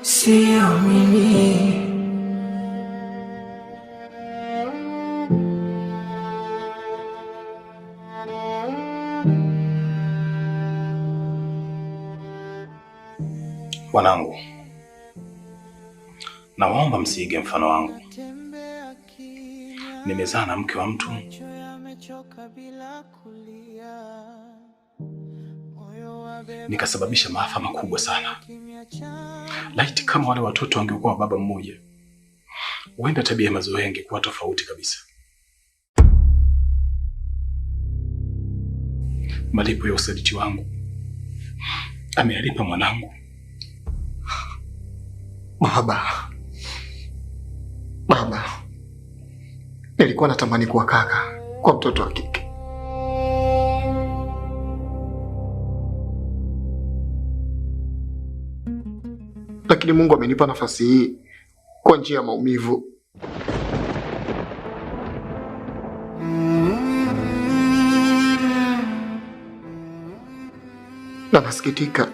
Sio mimi. Wanangu, nawaomba msiige mfano wangu. Nimezaa na mke wa mtu, nikasababisha maafa makubwa sana. Laiti kama wale watoto wangekuwa baba mmoja, huenda tabia ya Mazoea ingekuwa tofauti kabisa. Malipo ya usaliti wangu ameyalipa mwanangu. Baba, nilikuwa natamani kuwa kaka kwa mtoto wa kike. Lakini Mungu amenipa nafasi hii kwa njia ya maumivu. Na nasikitika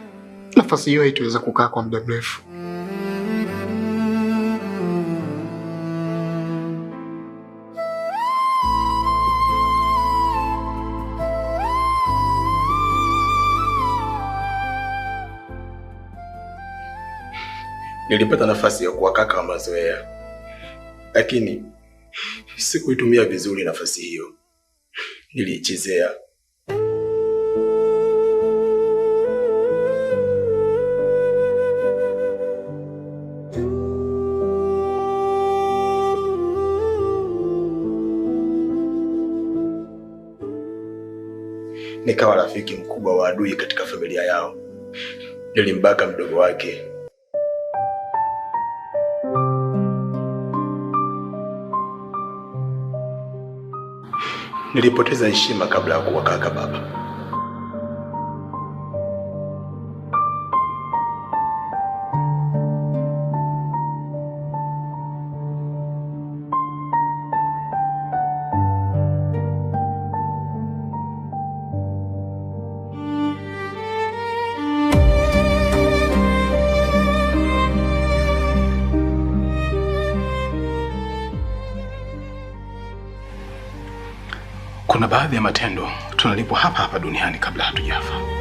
nafasi hiyo haitaweza kukaa kwa muda mrefu. Nilipata nafasi ya kuwa kaka wa Mazoea, lakini sikuitumia vizuri nafasi hiyo. Niliichezea. Nikawa rafiki mkubwa wa adui katika familia yao. Nilimbaka mdogo wake. Nilipoteza heshima kabla ya kuwa kaka baba. Kuna baadhi ya matendo tunalipwa hapa hapa duniani kabla hatujafa.